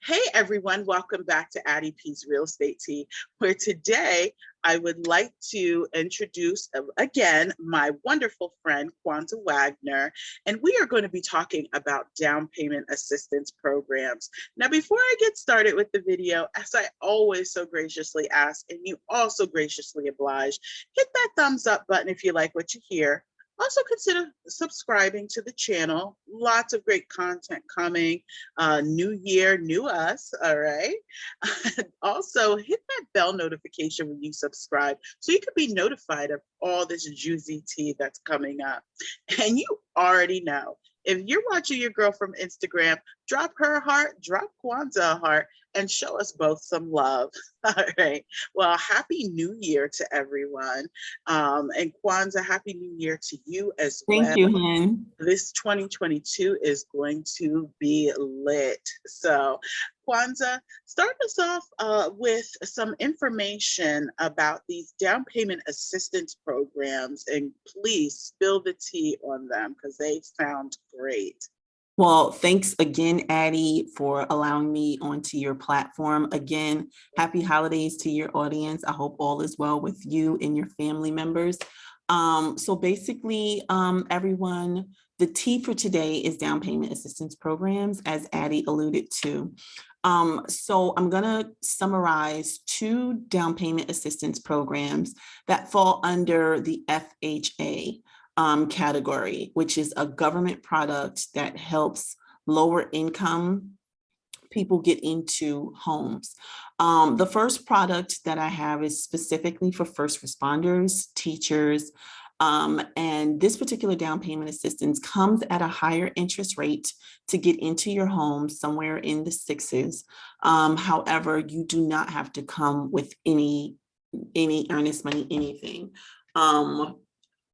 Hey everyone, welcome back to Addie P's Real Estate Tea, where today I would like to introduce again my wonderful friend Kwanza Wagner, and we are going to be talking about down payment assistance programs. Now, before I get started with the video, as I always so graciously ask, and you also graciously oblige, hit that thumbs up button if you like what you hear. Also consider subscribing to the channel. Lots of great content coming. New year, new us, all right? Also, hit that bell notification when you subscribe so you can be notified of all this juicy tea that's coming up. And you already know, if you're watching your girl from Instagram, drop her a heart, drop Kwanza a heart, and show us both some love. All right. Well, Happy New Year to everyone. And Kwanza, Happy New Year to you as well. Thank you, Hen. This 2022 is going to be lit. So, Kwanza, start us off with some information about these down payment assistance programs, and please spill the tea on them because they sound great. Well, thanks again, Addie, for allowing me onto your platform. Again, happy holidays to your audience. I hope all is well with you and your family members. So basically, everyone, the tea for today is down payment assistance programs, as Addie alluded to. So I'm going to summarize two down payment assistance programs that fall under the FHA category, which is a government product that helps lower income people get into homes. The first product that I have is specifically for first responders, teachers, and this particular down payment assistance comes at a higher interest rate to get into your home, somewhere in the sixes. However, you do not have to come with any earnest money, anything.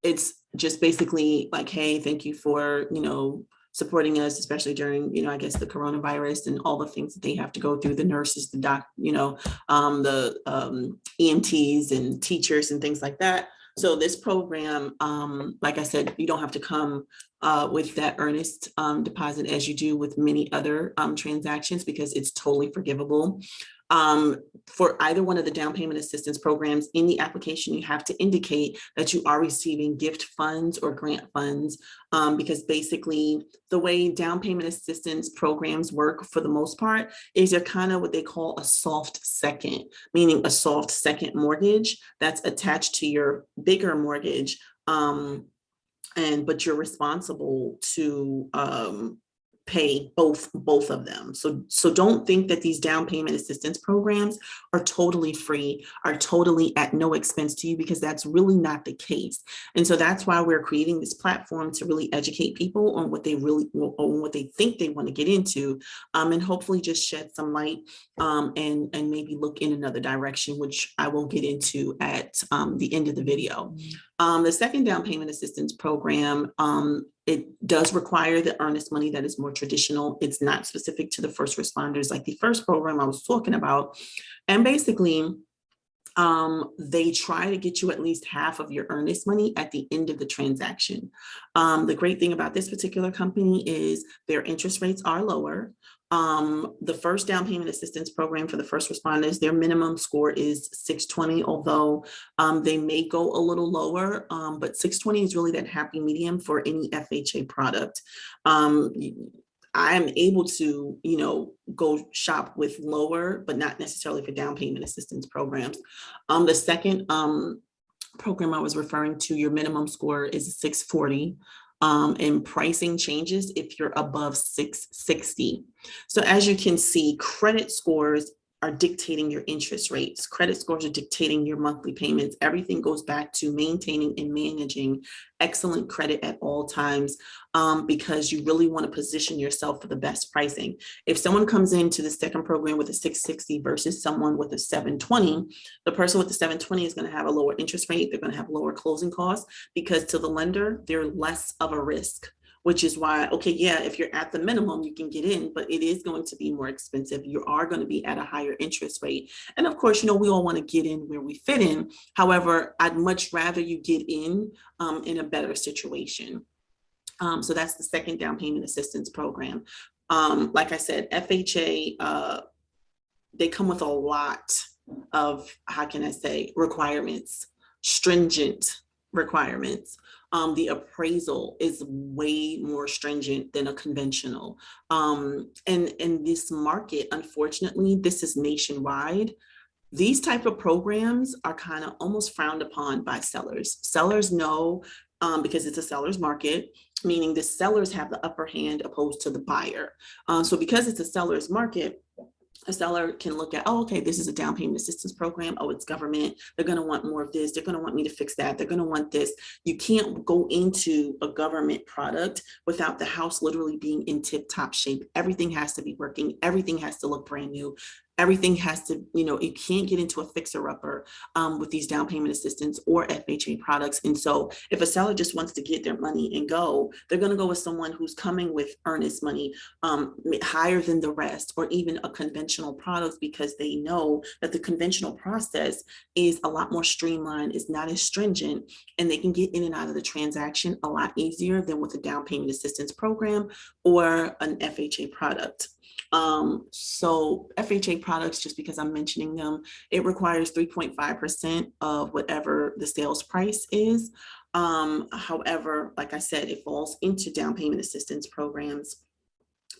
It's just basically like, hey, thank you for, supporting us, especially during, I guess the coronavirus and all the things that they have to go through, the nurses, the EMTs and teachers and things like that. So this program, like I said, you don't have to come with that earnest deposit as you do with many other transactions, because it's totally forgivable. For either one of the down payment assistance programs, in the application, you have to indicate that you are receiving gift funds or grant funds, because basically the way down payment assistance programs work for the most part is they're kind of what they call a soft second, meaning a soft second mortgage that's attached to your bigger mortgage. But you're responsible to pay both of them. So don't think that these down payment assistance programs are totally free, are totally at no expense to you, because that's really not the case. And so that's why we're creating this platform to really educate people on what they think they want to get into, and hopefully just shed some light and maybe look in another direction, which I will get into at the end of the video. The second down payment assistance program, it does require the earnest money that is more traditional. It's not specific to the first responders like the first program I was talking about. And basically, they try to get you at least half of your earnest money at the end of the transaction. The great thing about this particular company is their interest rates are lower. The first down payment assistance program for the first responders, their minimum score is 620, although they may go a little lower, but 620 is really that happy medium for any FHA product. I am able to, go shop with lower, but not necessarily for down payment assistance programs. The second program I was referring to, your minimum score is 640. And pricing changes if you're above 660. So as you can see, credit scores are dictating your interest rates. Credit scores are dictating your monthly payments. Everything goes back to maintaining and managing excellent credit at all times, because you really want to position yourself for the best pricing. If someone comes into the second program with a 660 versus someone with a 720, the person with the 720 is going to have a lower interest rate. They're going to have lower closing costs, because to the lender, they're less of a risk. Which is why, okay, yeah, if you're at the minimum, you can get in, but it is going to be more expensive. You are going to be at a higher interest rate. And of course, we all want to get in where we fit in. However, I'd much rather you get in a better situation. So that's the second down payment assistance program. Like I said, FHA, they come with a lot of, how can I say, requirements, stringent requirements. The appraisal is way more stringent than a conventional. And in this market, unfortunately, this is nationwide. These type of programs are kind of almost frowned upon by sellers. Sellers know, because it's a seller's market, meaning the sellers have the upper hand opposed to the buyer. So because it's a seller's market, a seller can look at, oh, okay, this is a down payment assistance program. Oh, it's government. They're going to want more of this. They're going to want me to fix that. They're going to want this. You can't go into a government product without the house literally being in tip-top shape. Everything has to be working. Everything has to look brand new. Everything has to, you can't get into a fixer-upper with these down payment assistance or FHA products. And so if a seller just wants to get their money and go, they're going to go with someone who's coming with earnest money, higher than the rest, or even a conventional product, because they know that the conventional process is a lot more streamlined, is not as stringent, and they can get in and out of the transaction a lot easier than with a down payment assistance program or an FHA product. So FHA products, just because I'm mentioning them, it requires 3.5% of whatever the sales price is. However, like I said, it falls into down payment assistance programs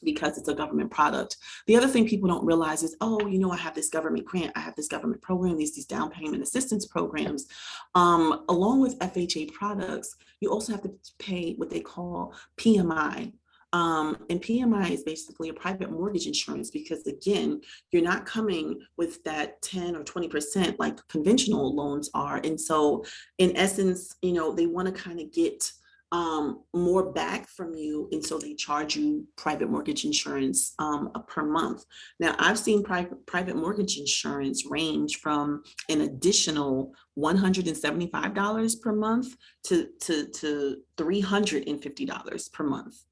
because it's a government product. The other thing people don't realize is, oh, I have this government grant, I have this government program, these down payment assistance programs. Along with FHA products, you also have to pay what they call PMI. And PMI is basically a private mortgage insurance, because again, you're not coming with that 10 or 20% like conventional loans are. And so in essence, they want to kind of get more back from you. And so they charge you private mortgage insurance per month. Now, I've seen private mortgage insurance range from an additional $175 per month to $350 per month,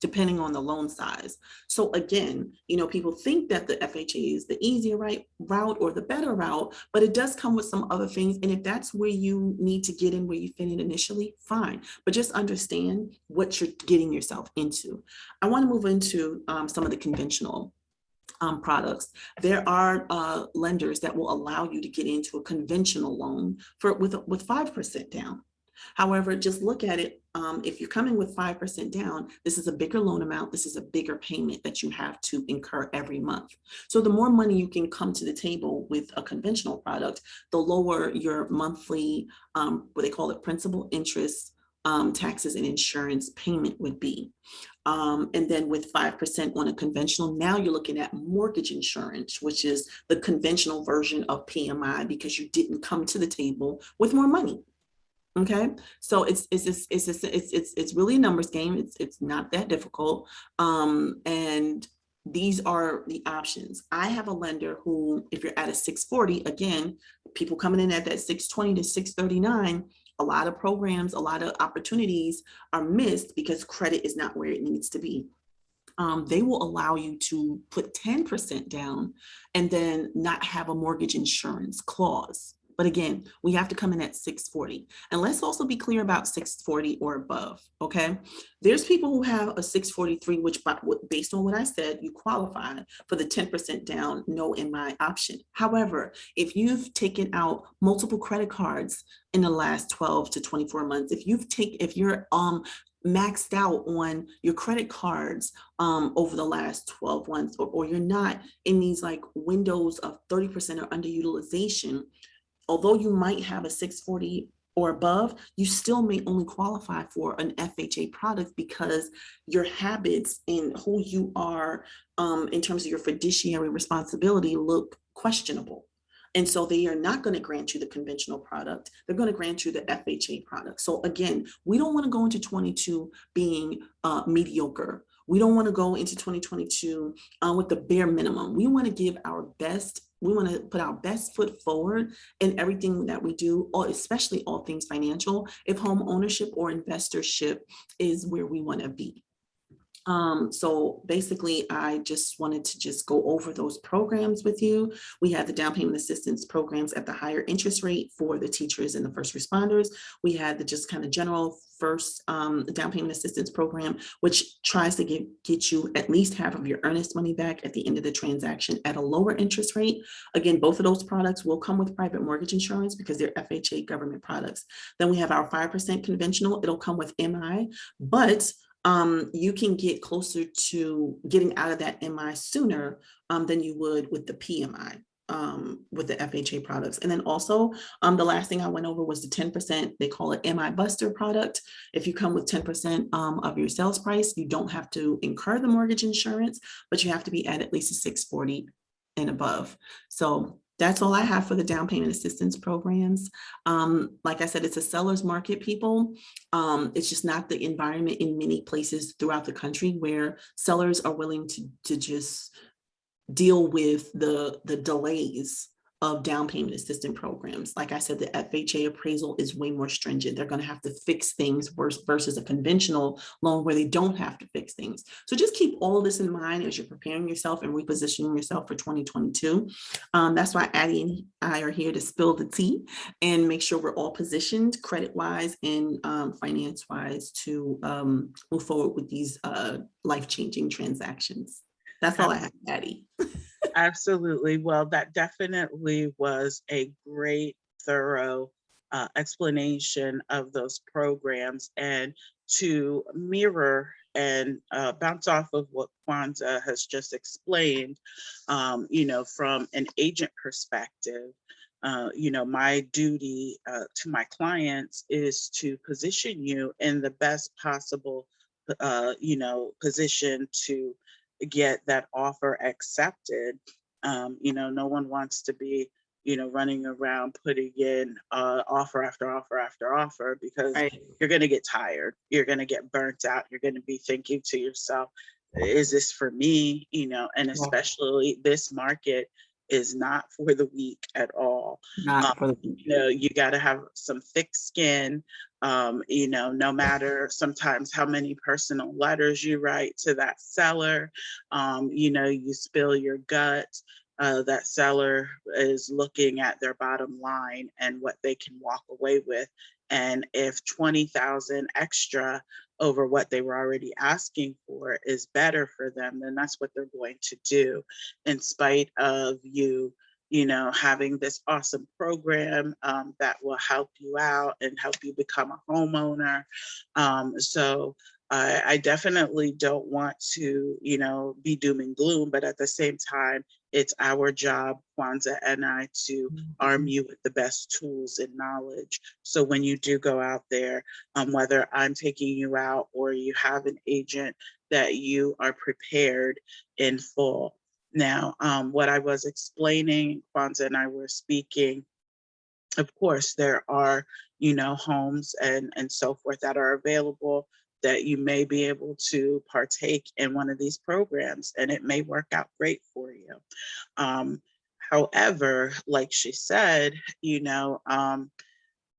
depending on the loan size. So again, people think that the FHA is the easier route or the better route, but it does come with some other things. And if that's where you need to get in, where you fit in initially, fine. But just understand what you're getting yourself into. I want to move into some of the conventional products. There are lenders that will allow you to get into a conventional loan with 5% down. However, just look at it. If you're coming with 5% down, this is a bigger loan amount. This is a bigger payment that you have to incur every month. So the more money you can come to the table with a conventional product, the lower your monthly, what they call it, principal, interest, taxes, and insurance payment would be. And then with 5% on a conventional, now you're looking at mortgage insurance, which is the conventional version of PMI, because you didn't come to the table with more money. Okay, so it's really a numbers game. It's not that difficult. And these are the options. I have a lender who, if you're at a 640, again, people coming in at that 620 to 639, a lot of programs, a lot of opportunities are missed because credit is not where it needs to be. They will allow you to put 10% down and then not have a mortgage insurance clause. But again, we have to come in at 640. And let's also be clear about 640 or above, okay? There's people who have a 643, which based on what I said, you qualify for the 10% down, no MI option. However, if you've taken out multiple credit cards in the last 12 to 24 months, if you're maxed out on your credit cards over the last 12 months, or you're not in these like windows of 30% or underutilization, although you might have a 640 or above, you still may only qualify for an FHA product because your habits and who you are in terms of your fiduciary responsibility look questionable. And so they are not going to grant you the conventional product. They're going to grant you the FHA product. So again, we don't want to go into 22 being mediocre. We don't want to go into 2022 with the bare minimum. We want to give our best. We want to put our best foot forward in everything that we do, especially all things financial, if home ownership or investorship is where we want to be. So basically, I just wanted to just go over those programs with you. We had the down payment assistance programs at the higher interest rate for the teachers and the first responders. We had the just kind of general first down payment assistance program, which tries to get you at least half of your earnest money back at the end of the transaction at a lower interest rate. Again, both of those products will come with private mortgage insurance because they're FHA government products. Then we have our 5% conventional. It'll come with MI, but you can get closer to getting out of that MI sooner than you would with the PMI, with the FHA products. And then also, the last thing I went over was the 10%, they call it MI Buster product. If you come with 10% of your sales price, you don't have to incur the mortgage insurance, but you have to be at least a 640 and above. So that's all I have for the down payment assistance programs. Like I said, it's a seller's market, people. It's just not the environment in many places throughout the country where sellers are willing to just deal with the delays of down payment assistance programs. Like I said, the FHA appraisal is way more stringent. They're going to have to fix things versus a conventional loan where they don't have to fix things. So just keep all of this in mind as you're preparing yourself and repositioning yourself for 2022. That's why Addie and I are here to spill the tea and make sure we're all positioned credit-wise and finance-wise to move forward with these life-changing transactions. That's all I have, Addie. Absolutely. Well, that definitely was a great, thorough explanation of those programs. And to mirror and bounce off of what Kwanza has just explained, from an agent perspective, my duty to my clients is to position you in the best possible, position to get that offer accepted. No one wants to be, running around putting in offer after offer after offer, because Right. you're going to get tired. You're going to get burnt out. You're going to be thinking to yourself, is this for me? And especially this market is not for the weak at all. Not for the You got to have some thick skin. No matter sometimes how many personal letters you write to that seller, you spill your guts. That seller is looking at their bottom line and what they can walk away with. And if 20,000 extra over what they were already asking for is better for them, then that's what they're going to do, in spite of you having this awesome program that will help you out and help you become a homeowner. So I definitely don't want to, be doom and gloom, but at the same time, it's our job, Kwanza and I, to arm you with the best tools and knowledge. So when you do go out there, whether I'm taking you out or you have an agent, that you are prepared in full. Now, what I was explaining, Kwanza and I were speaking, of course, there are, homes and so forth that are available that you may be able to partake in one of these programs, and it may work out great for you. However, like she said,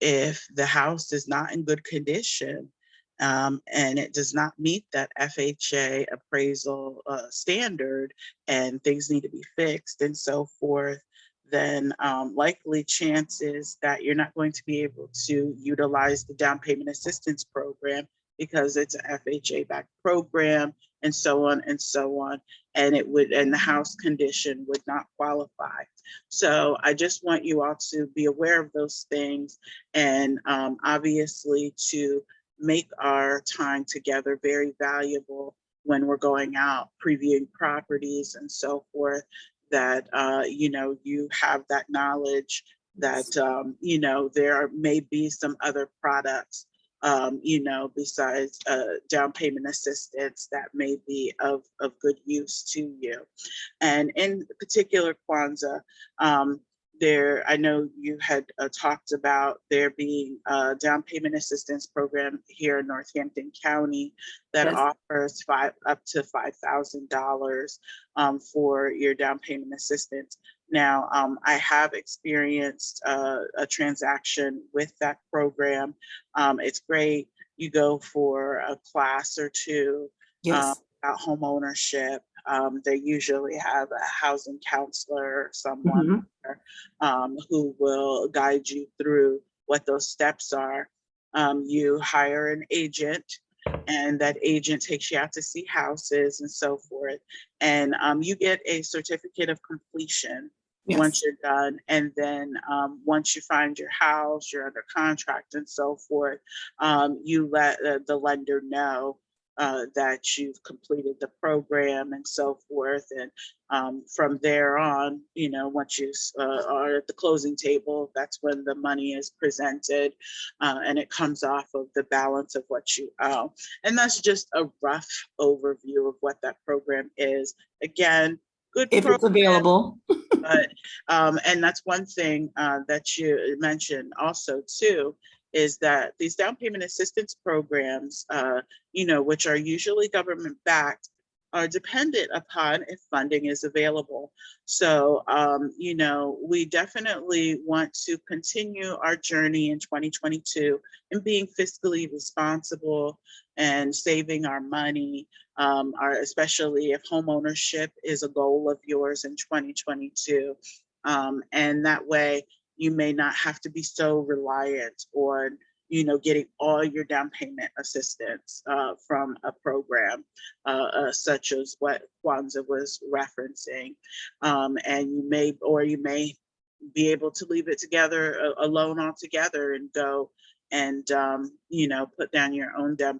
if the house is not in good condition, and it does not meet that FHA appraisal standard, and things need to be fixed and so forth, then likely chances that you're not going to be able to utilize the down payment assistance program, because it's an FHA backed program, and so on and so on. And the house condition would not qualify. So I just want you all to be aware of those things, and obviously to make our time together very valuable when we're going out previewing properties and so forth, that you have that knowledge that there may be some other products besides down payment assistance that may be of good use to you. And in particular, Kwanza, I know you had talked about there being a down payment assistance program here in Northampton County that offers up to $5,000 for your down payment assistance. Now, I have experienced a transaction with that program. It's great. You go for a class or two. Yes. about home ownership. They usually have a housing counselor or someone Mhm. who will guide you through what those steps are. You hire an agent, and that agent takes you out to see houses and so forth. And you get a certificate of completion once Yes. you're done. And then once you find your house, you're under contract and so forth, you let the lender know that you've completed the program and so forth. And from there on, once you are at the closing table, that's when the money is presented, and it comes off of the balance of what you owe. And that's just a rough overview of what that program is. Again, good If it's program. available. But and that's one thing that you mentioned also too, is that these down payment assistance programs, which are usually government backed, are dependent upon if funding is available. So, we definitely want to continue our journey in 2022 in being fiscally responsible and saving our money, especially if home ownership is a goal of yours in 2022. And that way, you may not have to be so reliant on getting all your down payment assistance from a program such as what Kwanza was referencing. And you may be able to leave it together alone altogether and go and put down your own down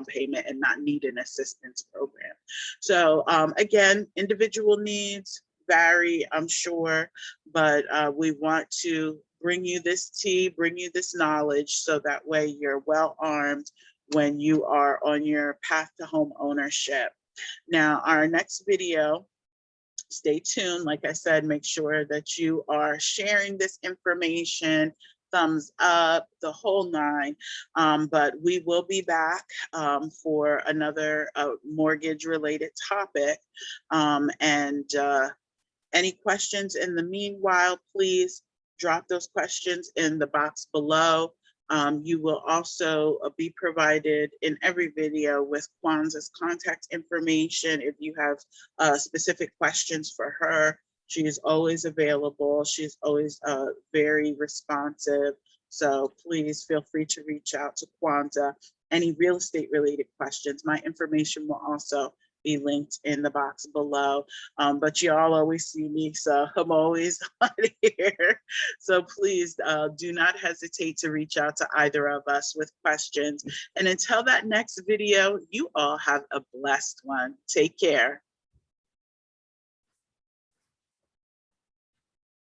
payment and not need an assistance program. So again, individual needs vary, I'm sure, but we want to bring you this tea, bring you this knowledge, so that way you're well armed when you are on your path to home ownership. Now, our next video, stay tuned. Like I said, make sure that you are sharing this information, thumbs up, the whole nine. But we will be back for another mortgage related topic. And any questions in the meanwhile, please drop those questions in the box below. You will also be provided in every video with Kwanza's contact information. If you have specific questions for her, she is always available. She's always very responsive. So please feel free to reach out to Kwanza. Any real estate related questions, my information will also be linked in the box below. But y'all always see me, so I'm always on here. So please do not hesitate to reach out to either of us with questions. And until that next video, you all have a blessed one. Take care.